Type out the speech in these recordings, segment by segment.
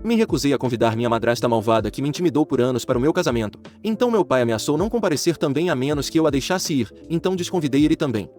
Me recusei a convidar minha madrasta malvada que me intimidou por anos para o meu casamento. Então meu pai ameaçou não comparecer também a menos que eu a deixasse ir, então desconvidei ele também.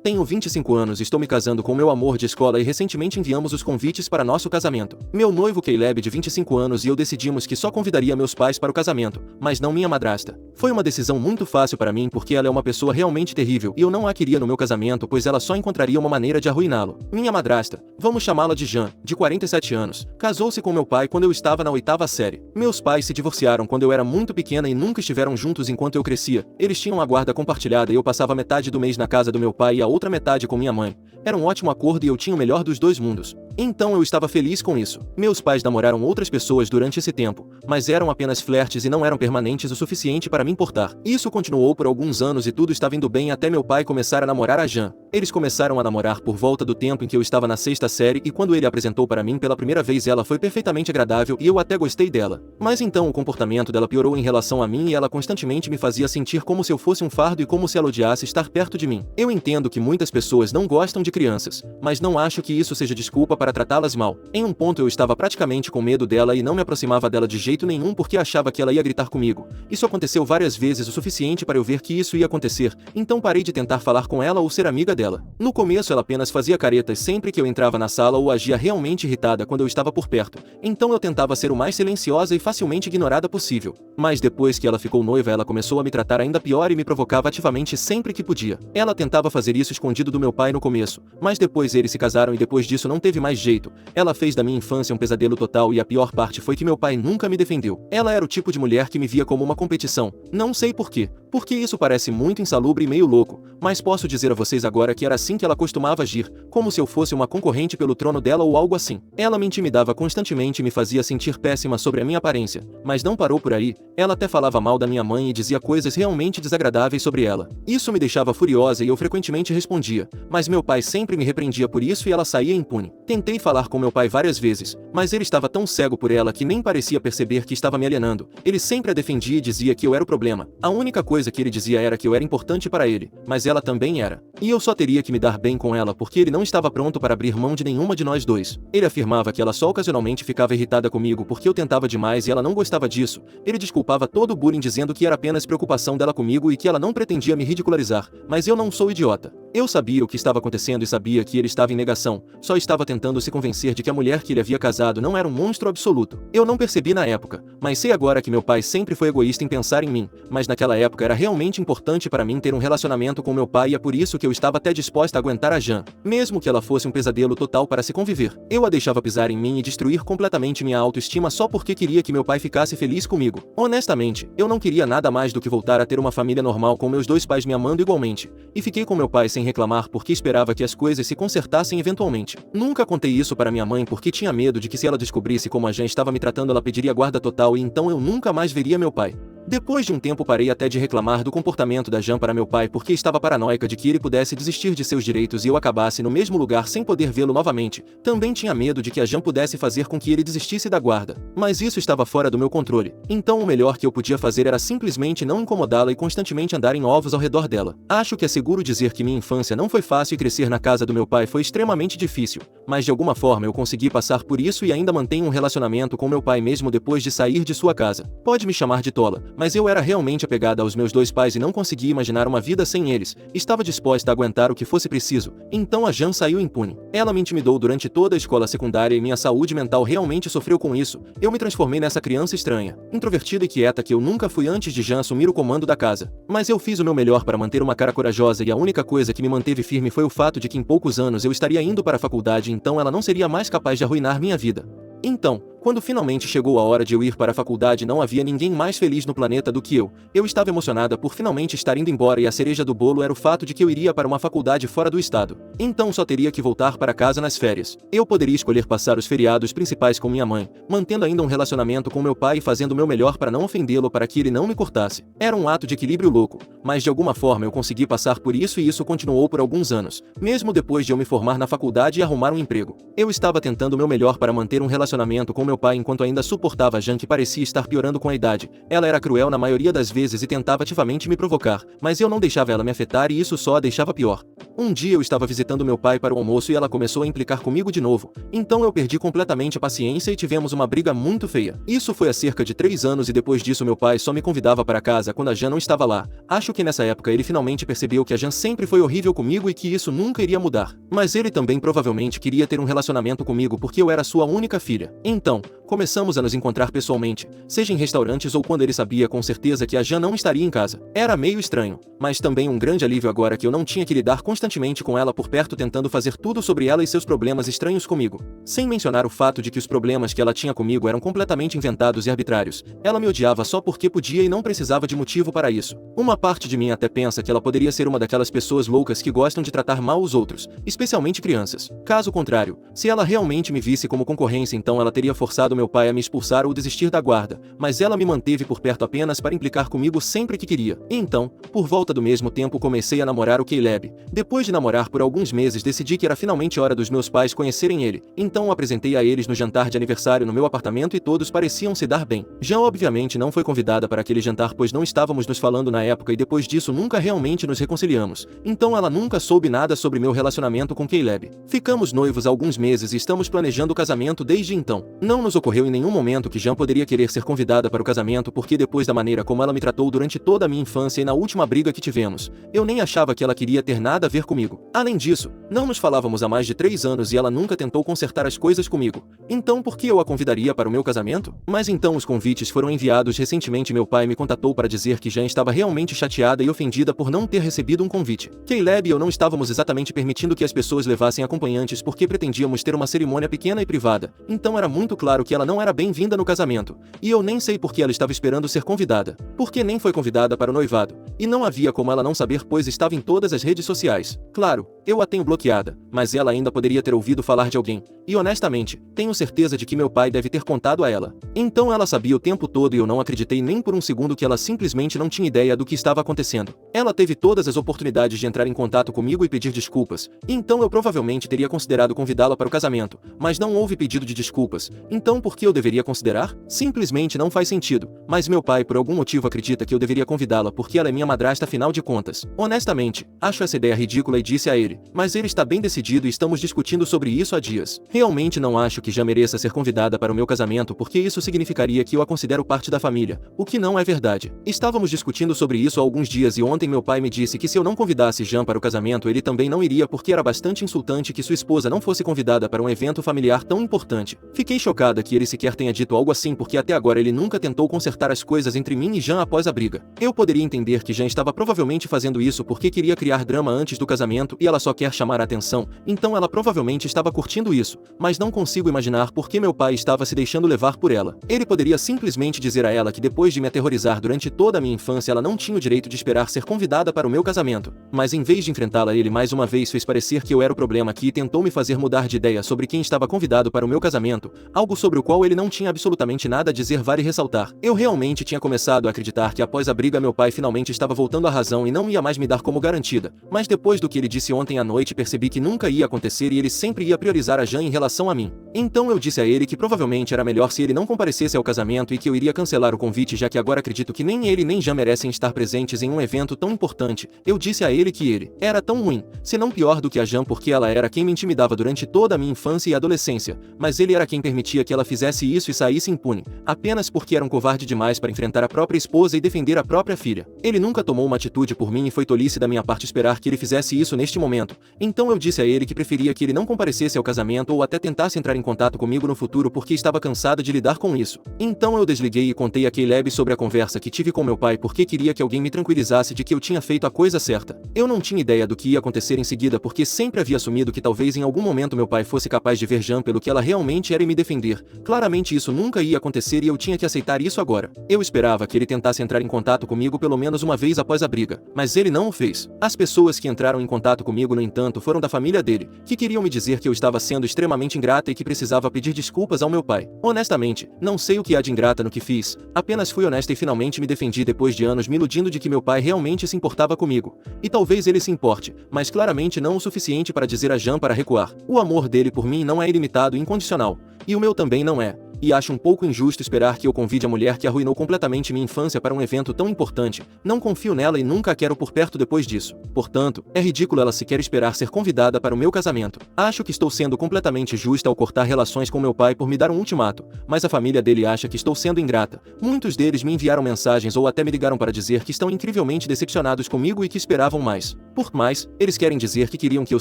Tenho 25 anos e estou me casando com meu amor de escola e recentemente enviamos os convites para nosso casamento. Meu noivo Caleb de 25 anos e eu decidimos que só convidaria meus pais para o casamento, mas não minha madrasta. Foi uma decisão muito fácil para mim porque ela é uma pessoa realmente terrível e eu não a queria no meu casamento pois ela só encontraria uma maneira de arruiná-lo. Minha madrasta, vamos chamá-la de Jan, de 47 anos, casou-se com meu pai quando eu estava na 8ª série. Meus pais se divorciaram quando eu era muito pequena e nunca estiveram juntos enquanto eu crescia. Eles tinham uma guarda compartilhada e eu passava metade do mês na casa do meu pai e a outra metade com minha mãe. Era um ótimo acordo e eu tinha o melhor dos dois mundos. Então eu estava feliz com isso. Meus pais namoraram outras pessoas durante esse tempo, mas eram apenas flertes e não eram permanentes o suficiente para me importar. Isso continuou por alguns anos e tudo estava indo bem até meu pai começar a namorar a Jan. Eles começaram a namorar por volta do tempo em que eu estava na 6ª série e quando ele a apresentou para mim pela primeira vez ela foi perfeitamente agradável e eu até gostei dela. Mas então o comportamento dela piorou em relação a mim e ela constantemente me fazia sentir como se eu fosse um fardo e como se ela odiasse estar perto de mim. Eu entendo que muitas pessoas não gostam de crianças, mas não acho que isso seja desculpa para tratá-las mal. Em um ponto eu estava praticamente com medo dela e não me aproximava dela de jeito nenhum porque achava que ela ia gritar comigo. Isso aconteceu várias vezes o suficiente para eu ver que isso ia acontecer, então parei de tentar falar com ela ou ser amiga dela. No começo ela apenas fazia caretas sempre que eu entrava na sala ou agia realmente irritada quando eu estava por perto, então eu tentava ser o mais silenciosa e facilmente ignorada possível. Mas depois que ela ficou noiva ela começou a me tratar ainda pior e me provocava ativamente sempre que podia. Ela tentava fazer isso escondido do meu pai no começo, mas depois eles se casaram e depois disso não teve mais jeito. Ela fez da minha infância um pesadelo total e a pior parte foi que meu pai nunca me defendeu. Ela era o tipo de mulher que me via como uma competição. Não sei por quê. Porque isso parece muito insalubre e meio louco, mas posso dizer a vocês agora que era assim que ela costumava agir, como se eu fosse uma concorrente pelo trono dela ou algo assim. Ela me intimidava constantemente e me fazia sentir péssima sobre a minha aparência, mas não parou por aí. Ela até falava mal da minha mãe e dizia coisas realmente desagradáveis sobre ela. Isso me deixava furiosa e eu frequentemente respondia, mas meu pai sempre me repreendia por isso e ela saía impune. Tentei falar com meu pai várias vezes, mas ele estava tão cego por ela que nem parecia perceber que estava me alienando. Ele sempre a defendia e dizia que eu era o problema. A única coisa que ele dizia era que eu era importante para ele, mas ela também era. E eu só teria que me dar bem com ela porque ele não estava pronto para abrir mão de nenhuma de nós dois. Ele afirmava que ela só ocasionalmente ficava irritada comigo porque eu tentava demais e ela não gostava disso. Ele desculpava todo o bullying dizendo que era apenas preocupação dela comigo e que ela não pretendia me ridicularizar, mas eu não sou idiota. Eu sabia o que estava acontecendo e sabia que ele estava em negação, só estava tentando se convencer de que a mulher que ele havia casado não era um monstro absoluto. Eu não percebi na época, mas sei agora que meu pai sempre foi egoísta em pensar em mim, mas naquela época era realmente importante para mim ter um relacionamento com meu pai e é por isso que eu estava até disposta a aguentar a Jan, mesmo que ela fosse um pesadelo total para se conviver. Eu a deixava pisar em mim e destruir completamente minha autoestima só porque queria que meu pai ficasse feliz comigo. Honestamente, eu não queria nada mais do que voltar a ter uma família normal com meus dois pais me amando igualmente, e fiquei com meu pai sem reclamar porque esperava que as coisas se consertassem eventualmente. Nunca contei isso para minha mãe porque tinha medo de que se ela descobrisse como a Jan estava me tratando ela pediria guarda total e então eu nunca mais veria meu pai. Depois de um tempo parei até de reclamar do comportamento da Jan para meu pai porque estava paranoica de que ele pudesse desistir de seus direitos e eu acabasse no mesmo lugar sem poder vê-lo novamente. Também tinha medo de que a Jan pudesse fazer com que ele desistisse da guarda. Mas isso estava fora do meu controle. Então o melhor que eu podia fazer era simplesmente não incomodá-la e constantemente andar em ovos ao redor dela. Acho que é seguro dizer que minha infância não foi fácil e crescer na casa do meu pai foi extremamente difícil. Mas de alguma forma eu consegui passar por isso e ainda mantenho um relacionamento com meu pai mesmo depois de sair de sua casa. Pode me chamar de tola, mas eu era realmente apegada aos meus dois pais e não conseguia imaginar uma vida sem eles. Estava disposta a aguentar o que fosse preciso. Então a Jan saiu impune. Ela me intimidou durante toda a escola secundária e minha saúde mental realmente sofreu com isso. Eu me transformei nessa criança estranha, introvertida e quieta que eu nunca fui antes de Jan assumir o comando da casa. Mas eu fiz o meu melhor para manter uma cara corajosa e a única coisa que me manteve firme foi o fato de que em poucos anos eu estaria indo para a faculdade, então ela não seria mais capaz de arruinar minha vida. Então, quando finalmente chegou a hora de eu ir para a faculdade não havia ninguém mais feliz no planeta do que eu. Eu estava emocionada por finalmente estar indo embora e a cereja do bolo era o fato de que eu iria para uma faculdade fora do estado. Então só teria que voltar para casa nas férias. Eu poderia escolher passar os feriados principais com minha mãe, mantendo ainda um relacionamento com meu pai e fazendo o meu melhor para não ofendê-lo para que ele não me cortasse. Era um ato de equilíbrio louco, mas de alguma forma eu consegui passar por isso e isso continuou por alguns anos, mesmo depois de eu me formar na faculdade e arrumar um emprego. Eu estava tentando o meu melhor para manter um relacionamento com meu pai enquanto ainda suportava a Jan que parecia estar piorando com a idade. Ela era cruel na maioria das vezes e tentava ativamente me provocar, mas eu não deixava ela me afetar e isso só a deixava pior. Um dia eu estava visitando meu pai para o almoço e ela começou a implicar comigo de novo. Então eu perdi completamente a paciência e tivemos uma briga muito feia. Isso foi há cerca de 3 anos e depois disso meu pai só me convidava para casa quando a Jan não estava lá. Acho que nessa época ele finalmente percebeu que a Jan sempre foi horrível comigo e que isso nunca iria mudar. Mas ele também provavelmente queria ter um relacionamento comigo porque eu era sua única filha. Então, começamos a nos encontrar pessoalmente, seja em restaurantes ou quando ele sabia com certeza que a Jan não estaria em casa. Era meio estranho, mas também um grande alívio agora que eu não tinha que lidar constantemente com ela por perto tentando fazer tudo sobre ela e seus problemas estranhos comigo. Sem mencionar o fato de que os problemas que ela tinha comigo eram completamente inventados e arbitrários. Ela me odiava só porque podia e não precisava de motivo para isso. Uma parte de mim até pensa que ela poderia ser uma daquelas pessoas loucas que gostam de tratar mal os outros, especialmente crianças. Caso contrário, se ela realmente me visse como concorrência, então ela teria forçado meu pai a me expulsar ou desistir da guarda, mas ela me manteve por perto apenas para implicar comigo sempre que queria. E então, por volta do mesmo tempo comecei a namorar o Caleb. Depois de namorar por alguns meses decidi que era finalmente hora dos meus pais conhecerem ele, então o apresentei a eles no jantar de aniversário no meu apartamento e todos pareciam se dar bem. Já obviamente não foi convidada para aquele jantar pois não estávamos nos falando na época e depois disso nunca realmente nos reconciliamos, então ela nunca soube nada sobre meu relacionamento com Caleb. Ficamos noivos há alguns meses e estamos planejando o casamento desde então. Não nos ocorreu em nenhum momento que Jan poderia querer ser convidada para o casamento porque depois da maneira como ela me tratou durante toda a minha infância e na última briga que tivemos, eu nem achava que ela queria ter nada a ver comigo. Além disso, não nos falávamos há mais de 3 anos e ela nunca tentou consertar as coisas comigo. Então por que eu a convidaria para o meu casamento? Mas então os convites foram enviados recentemente. Meu pai me contatou para dizer que Jan estava realmente chateada e ofendida por não ter recebido um convite. Caleb e eu não estávamos exatamente permitindo que as pessoas levassem acompanhantes porque pretendíamos ter uma cerimônia pequena e privada, então era muito claro que ela não era bem-vinda no casamento, e eu nem sei por que ela estava esperando ser convidada, porque nem foi convidada para o noivado, e não havia como ela não saber pois estava em todas as redes sociais. Claro, eu a tenho bloqueada, mas ela ainda poderia ter ouvido falar de alguém, e honestamente, tenho certeza de que meu pai deve ter contado a ela. Então ela sabia o tempo todo e eu não acreditei nem por um segundo que ela simplesmente não tinha ideia do que estava acontecendo. Ela teve todas as oportunidades de entrar em contato comigo e pedir desculpas, então eu provavelmente teria considerado convidá-la para o casamento, mas não houve pedido de desculpas, então por que eu deveria considerar? Simplesmente não faz sentido, mas meu pai por algum motivo acredita que eu deveria convidá-la porque ela é minha madrasta afinal de contas. Honestamente, acho essa ideia ridícula e disse a ele, mas ele está bem decidido e estamos discutindo sobre isso há dias. Realmente não acho que já mereça ser convidada para o meu casamento porque isso significaria que eu a considero parte da família, o que não é verdade. Estávamos discutindo sobre isso há alguns dias e ontem meu pai me disse que se eu não convidasse Jan para o casamento ele também não iria porque era bastante insultante que sua esposa não fosse convidada para um evento familiar tão importante. Fiquei chocada que ele sequer tenha dito algo assim porque até agora ele nunca tentou consertar as coisas entre mim e Jan após a briga. Eu poderia entender que Jan estava provavelmente fazendo isso porque queria criar drama antes do casamento e ela só quer chamar a atenção, então ela provavelmente estava curtindo isso, mas não consigo imaginar por que meu pai estava se deixando levar por ela. Ele poderia simplesmente dizer a ela que depois de me aterrorizar durante toda a minha infância ela não tinha o direito de esperar ser convidada para o meu casamento, mas em vez de enfrentá-la ele mais uma vez fez parecer que eu era o problema aqui e tentou me fazer mudar de ideia sobre quem estava convidado para o meu casamento, algo sobre o qual ele não tinha absolutamente nada a dizer. Vale ressaltar, eu realmente tinha começado a acreditar que após a briga meu pai finalmente estava voltando à razão e não ia mais me dar como garantida, mas depois do que ele disse ontem à noite percebi que nunca ia acontecer e ele sempre ia priorizar a Jan em relação a mim. Então eu disse a ele que provavelmente era melhor se ele não comparecesse ao casamento e que eu iria cancelar o convite já que agora acredito que nem ele nem Jan merecem estar presentes em um evento tão importante. Eu disse a ele que ele era tão ruim, se não pior do que a Jan porque ela era quem me intimidava durante toda a minha infância e adolescência, mas ele era quem permitia que ela fizesse isso e saísse impune, apenas porque era um covarde demais para enfrentar a própria esposa e defender a própria filha. Ele nunca tomou uma atitude por mim e foi tolice da minha parte esperar que ele fizesse isso neste momento, então eu disse a ele que preferia que ele não comparecesse ao casamento ou até tentasse entrar em contato comigo no futuro porque estava cansada de lidar com isso. Então eu desliguei e contei a Caleb sobre a conversa que tive com meu pai porque queria que alguém me tranquilizasse de que eu tinha feito a coisa certa. Eu não tinha ideia do que ia acontecer em seguida porque sempre havia assumido que talvez em algum momento meu pai fosse capaz de ver Jan pelo que ela realmente era e me defender. Claramente isso nunca ia acontecer e eu tinha que aceitar isso agora. Eu esperava que ele tentasse entrar em contato comigo pelo menos uma vez após a briga, mas ele não o fez. As pessoas que entraram em contato comigo, no entanto, foram da família dele, que queriam me dizer que eu estava sendo extremamente ingrata e que precisava pedir desculpas ao meu pai. Honestamente, não sei o que há de ingrata no que fiz, apenas fui honesta e finalmente me defendi depois de anos me iludindo de que meu pai realmente se importava comigo. E talvez ele se importe, mas claramente não o suficiente para dizer a Jan para recuar. O amor dele por mim não é ilimitado e incondicional, e o meu também não é. e acho um pouco injusto esperar que eu convide a mulher que arruinou completamente minha infância para um evento tão importante. Não confio nela e nunca a quero por perto depois disso. Portanto, é ridículo ela sequer esperar ser convidada para o meu casamento. Acho que estou sendo completamente justa ao cortar relações com meu pai por me dar um ultimato, mas a família dele acha que estou sendo ingrata. Muitos deles me enviaram mensagens ou até me ligaram para dizer que estão incrivelmente decepcionados comigo e que esperavam mais. Por mais, eles querem dizer que queriam que eu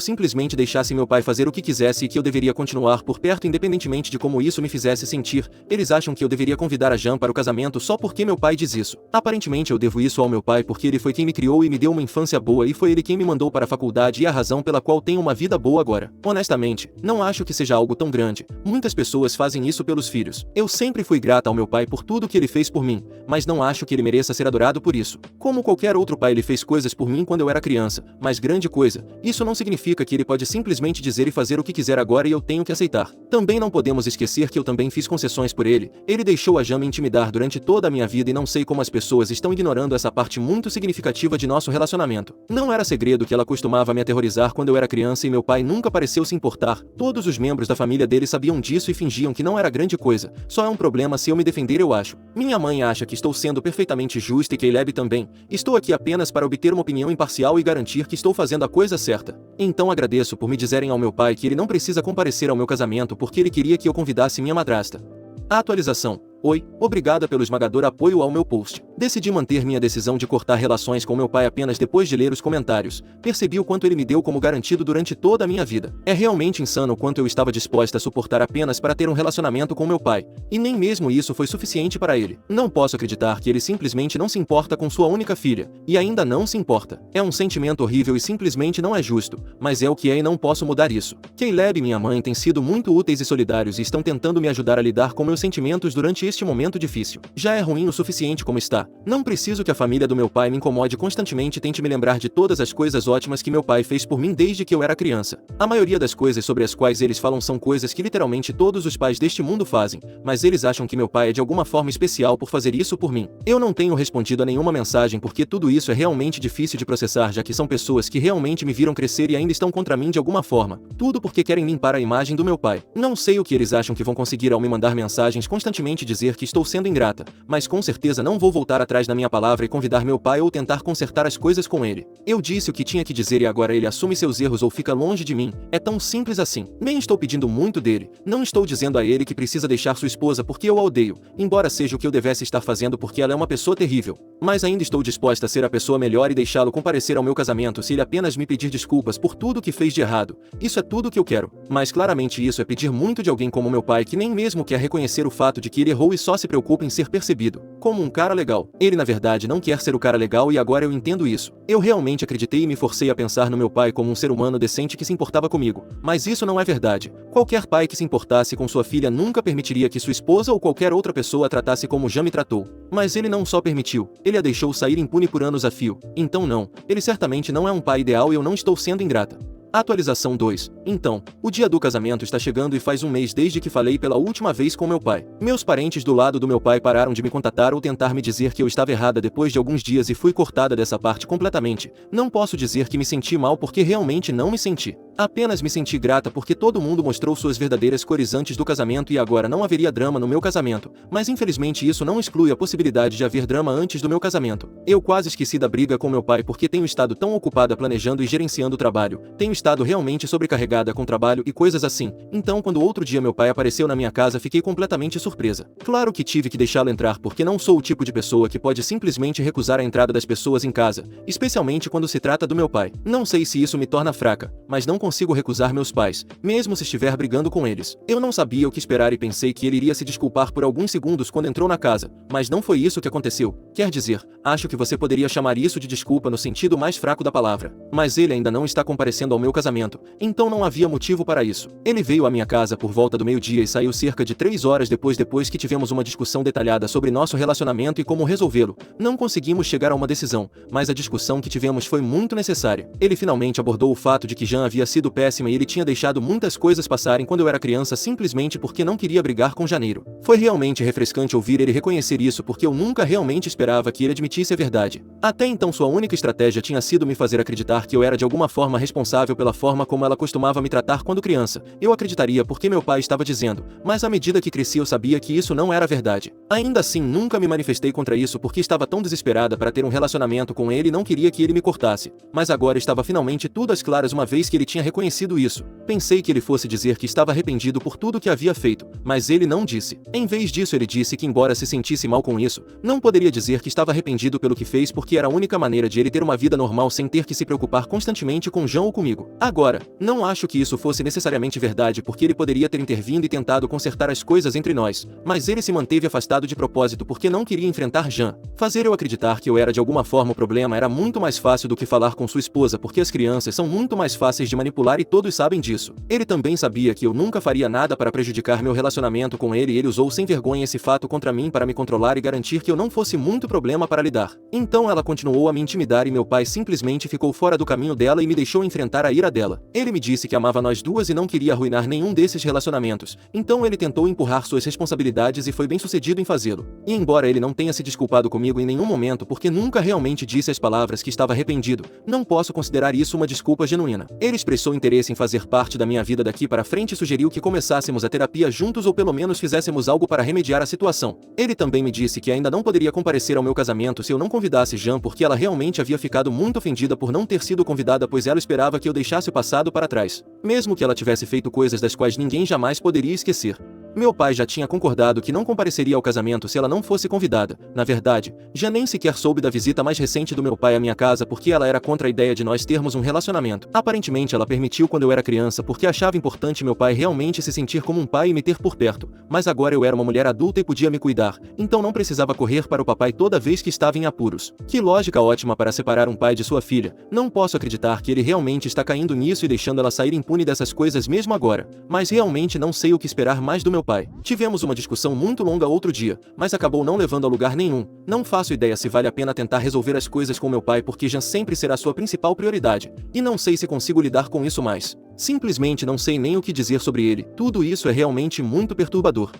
simplesmente deixasse meu pai fazer o que quisesse e que eu deveria continuar por perto independentemente de como isso me fizesse sentir. Eles acham que eu deveria convidar a Jan para o casamento só porque meu pai diz isso. Aparentemente eu devo isso ao meu pai porque ele foi quem me criou e me deu uma infância boa e foi ele quem me mandou para a faculdade e a razão pela qual tenho uma vida boa agora. Honestamente, não acho que seja algo tão grande. Muitas pessoas fazem isso pelos filhos. Eu sempre fui grata ao meu pai por tudo que ele fez por mim, mas não acho que ele mereça ser adorado por isso. Como qualquer outro pai, ele fez coisas por mim quando eu era criança, mas grande coisa, isso não significa que ele pode simplesmente dizer e fazer o que quiser agora e eu tenho que aceitar. Também não podemos esquecer que eu também fiz concessões por ele. Ele deixou a Jan me intimidar durante toda a minha vida e não sei como as pessoas estão ignorando essa parte muito significativa de nosso relacionamento. Não era segredo que ela costumava me aterrorizar quando eu era criança e meu pai nunca pareceu se importar. Todos os membros da família dele sabiam disso e fingiam que não era grande coisa. Só é um problema se eu me defender, eu acho. Minha mãe acha que estou sendo perfeitamente justa e Caleb também. Estou aqui apenas para obter uma opinião imparcial e garantir que estou fazendo a coisa certa. Então agradeço por me dizerem ao meu pai que ele não precisa comparecer ao meu casamento porque ele queria que eu convidasse minha madrasta. A atualização. Oi, obrigada pelo esmagador apoio ao meu post. Decidi manter minha decisão de cortar relações com meu pai apenas depois de ler os comentários. Percebi o quanto ele me deu como garantido durante toda a minha vida. É realmente insano o quanto eu estava disposta a suportar apenas para ter um relacionamento com meu pai. E nem mesmo isso foi suficiente para ele. Não posso acreditar que ele simplesmente não se importa com sua única filha. E ainda não se importa. É um sentimento horrível e simplesmente não é justo. Mas é o que é e não posso mudar isso. Caleb e minha mãe têm sido muito úteis e solidários e estão tentando me ajudar a lidar com meus sentimentos durante este momento difícil. Já é ruim o suficiente como está. Não preciso que a família do meu pai me incomode constantemente e tente me lembrar de todas as coisas ótimas que meu pai fez por mim desde que eu era criança. A maioria das coisas sobre as quais eles falam são coisas que literalmente todos os pais deste mundo fazem, mas eles acham que meu pai é de alguma forma especial por fazer isso por mim. Eu não tenho respondido a nenhuma mensagem porque tudo isso é realmente difícil de processar, já que são pessoas que realmente me viram crescer e ainda estão contra mim de alguma forma. Tudo porque querem limpar a imagem do meu pai. Não sei o que eles acham que vão conseguir ao me mandar mensagens constantemente dizer que estou sendo ingrata, mas com certeza não vou voltar atrás da minha palavra e convidar meu pai ou tentar consertar as coisas com ele. Eu disse o que tinha que dizer e agora ele assume seus erros ou fica longe de mim. É tão simples assim. Nem estou pedindo muito dele. Não estou dizendo a ele que precisa deixar sua esposa porque eu a odeio, embora seja o que eu devesse estar fazendo porque ela é uma pessoa terrível. Mas ainda estou disposta a ser a pessoa melhor e deixá-lo comparecer ao meu casamento se ele apenas me pedir desculpas por tudo que fez de errado. Isso é tudo o que eu quero. Mas claramente isso é pedir muito de alguém como meu pai que nem mesmo quer reconhecer o fato de que ele errou e só se preocupa em ser percebido como um cara legal. Ele na verdade não quer ser o cara legal e agora eu entendo isso. Eu realmente acreditei e me forcei a pensar no meu pai como um ser humano decente que se importava comigo. Mas isso não é verdade. Qualquer pai que se importasse com sua filha nunca permitiria que sua esposa ou qualquer outra pessoa a tratasse como já me tratou. Mas ele não só permitiu, ele a deixou sair impune por anos a fio. Então não, ele certamente não é um pai ideal e eu não estou sendo ingrata. Atualização 2. Então, o dia do casamento está chegando e faz um mês desde que falei pela última vez com meu pai. Meus parentes do lado do meu pai pararam de me contatar ou tentar me dizer que eu estava errada depois de alguns dias e fui cortada dessa parte completamente. Não posso dizer que me senti mal porque realmente não me senti. Apenas me senti grata porque todo mundo mostrou suas verdadeiras cores antes do casamento e agora não haveria drama no meu casamento, mas infelizmente isso não exclui a possibilidade de haver drama antes do meu casamento. Eu quase esqueci da briga com meu pai porque tenho estado tão ocupada planejando e gerenciando o trabalho, tenho estado realmente sobrecarregada com trabalho e coisas assim, então quando outro dia meu pai apareceu na minha casa fiquei completamente surpresa. Claro que tive que deixá-lo entrar porque não sou o tipo de pessoa que pode simplesmente recusar a entrada das pessoas em casa, especialmente quando se trata do meu pai. Não sei se isso me torna fraca, mas não consigo recusar meus pais, mesmo se estiver brigando com eles. Eu não sabia o que esperar e pensei que ele iria se desculpar por alguns segundos quando entrou na casa, mas não foi isso que aconteceu. Quer dizer, acho que você poderia chamar isso de desculpa no sentido mais fraco da palavra. Mas ele ainda não está comparecendo ao meu casamento, então não havia motivo para isso. Ele veio à minha casa por volta do meio-dia e saiu cerca de 3 horas depois que tivemos uma discussão detalhada sobre nosso relacionamento e como resolvê-lo. Não conseguimos chegar a uma decisão, mas a discussão que tivemos foi muito necessária. Ele finalmente abordou o fato de que Jan havia sido péssima e ele tinha deixado muitas coisas passarem quando eu era criança simplesmente porque não queria brigar com Janeiro. Foi realmente refrescante ouvir ele reconhecer isso porque eu nunca realmente esperava que ele admitisse a verdade. Até então sua única estratégia tinha sido me fazer acreditar que eu era de alguma forma responsável pela forma como ela costumava me tratar quando criança. Eu acreditaria porque meu pai estava dizendo, mas à medida que cresci eu sabia que isso não era verdade. Ainda assim nunca me manifestei contra isso porque estava tão desesperada para ter um relacionamento com ele e não queria que ele me cortasse. Mas agora estava finalmente tudo às claras uma vez que ele tinha reconhecido isso. Pensei que ele fosse dizer que estava arrependido por tudo que havia feito, mas ele não disse. Em vez disso ele disse que embora se sentisse mal com isso, não poderia dizer que estava arrependido pelo que fez porque era a única maneira de ele ter uma vida normal sem ter que se preocupar constantemente com Jean ou comigo. Agora, não acho que isso fosse necessariamente verdade porque ele poderia ter intervindo e tentado consertar as coisas entre nós, mas ele se manteve afastado de propósito porque não queria enfrentar Jean. Fazer eu acreditar que eu era de alguma forma o problema era muito mais fácil do que falar com sua esposa porque as crianças são muito mais fáceis de manipular e todos sabem disso. Ele também sabia que eu nunca faria nada para prejudicar meu relacionamento com ele e ele usou sem vergonha esse fato contra mim para me controlar e garantir que eu não fosse muito problema para lidar. Então ela continuou a me intimidar e meu pai simplesmente ficou fora do caminho dela e me deixou enfrentar a ira dela. Ele me disse que amava nós duas e não queria arruinar nenhum desses relacionamentos, então ele tentou empurrar suas responsabilidades e foi bem sucedido em fazê-lo. E embora ele não tenha se desculpado comigo em nenhum momento porque nunca realmente disse as palavras que estava arrependido, não posso considerar isso uma desculpa genuína. Ele expressou interesse em fazer parte da minha vida daqui para frente e sugeriu que começássemos a terapia juntos ou pelo menos fizéssemos algo para remediar a situação. Ele também me disse que ainda não poderia comparecer ao meu casamento se eu não convidasse Jean porque ela realmente havia ficado muito ofendida por não ter sido convidada pois ela esperava que eu deixasse o passado para trás, mesmo que ela tivesse feito coisas das quais ninguém jamais poderia esquecer. Meu pai já tinha concordado que não compareceria ao casamento se ela não fosse convidada. Na verdade, já nem sequer soube da visita mais recente do meu pai à minha casa porque ela era contra a ideia de nós termos um relacionamento. Aparentemente ela permitiu quando eu era criança porque achava importante meu pai realmente se sentir como um pai e me ter por perto. Mas agora eu era uma mulher adulta e podia me cuidar, então não precisava correr para o papai toda vez que estava em apuros. Que lógica ótima para separar um pai de sua filha. Não posso acreditar que ele realmente está caindo nisso e deixando ela sair impune dessas coisas mesmo agora. Mas realmente não sei o que esperar mais do meu pai. Tivemos uma discussão muito longa outro dia, mas acabou não levando a lugar nenhum. Não faço ideia se vale a pena tentar resolver as coisas com meu pai porque Jean sempre será sua principal prioridade, e não sei se consigo lidar com isso mais. Simplesmente não sei nem o que dizer sobre ele. Tudo isso é realmente muito perturbador.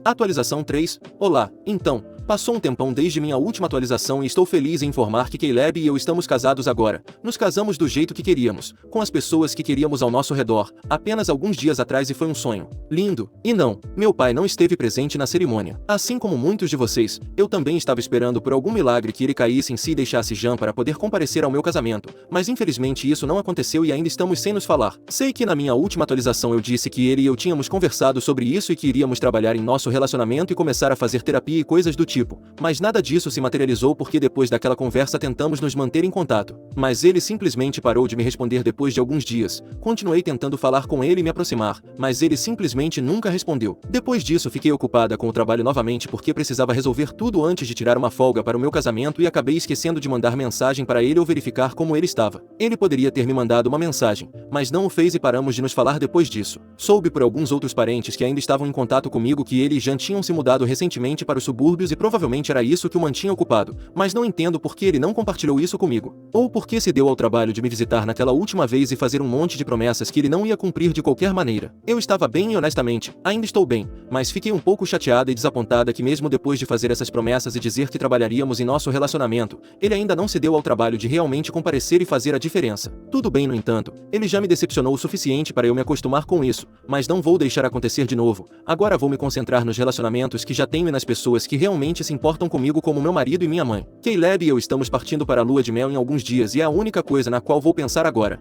Atualização 3. Olá, então, passou um tempão desde minha última atualização e estou feliz em informar que Caleb e eu estamos casados agora. Nos casamos do jeito que queríamos, com as pessoas que queríamos ao nosso redor, apenas alguns dias atrás e foi um sonho. Lindo. E não, meu pai não esteve presente na cerimônia. Assim como muitos de vocês, eu também estava esperando por algum milagre que ele caísse em si e deixasse Jean para poder comparecer ao meu casamento, mas infelizmente isso não aconteceu e ainda estamos sem nos falar. Sei que na minha última atualização eu disse que ele e eu tínhamos conversado sobre isso e que iríamos trabalhar em nosso relacionamento e começar a fazer terapia e coisas do tipo, mas nada disso se materializou porque depois daquela conversa tentamos nos manter em contato, mas ele simplesmente parou de me responder depois de alguns dias. Continuei tentando falar com ele e me aproximar, mas ele simplesmente nunca respondeu. Depois disso fiquei ocupada com o trabalho novamente porque precisava resolver tudo antes de tirar uma folga para o meu casamento e acabei esquecendo de mandar mensagem para ele ou verificar como ele estava. Ele poderia ter me mandado uma mensagem, mas não o fez e paramos de nos falar depois disso. Soube por alguns outros parentes que ainda estavam em contato comigo que ele e Jean tinham se mudado recentemente para os subúrbios e provavelmente era isso que o mantinha ocupado, mas não entendo por que ele não compartilhou isso comigo. Ou por que se deu ao trabalho de me visitar naquela última vez e fazer um monte de promessas que ele não ia cumprir de qualquer maneira. Eu estava bem e honestamente, ainda estou bem, mas fiquei um pouco chateada e desapontada que mesmo depois de fazer essas promessas e dizer que trabalharíamos em nosso relacionamento, ele ainda não se deu ao trabalho de realmente comparecer e fazer a diferença. Tudo bem, no entanto, ele já me decepcionou o suficiente para eu me acostumar com isso, mas não vou deixar acontecer de novo. Agora vou me concentrar nos relacionamentos que já tenho e nas pessoas que realmente se importam comigo como meu marido e minha mãe. Caleb e eu estamos partindo para a lua de mel em alguns dias e é a única coisa na qual vou pensar agora.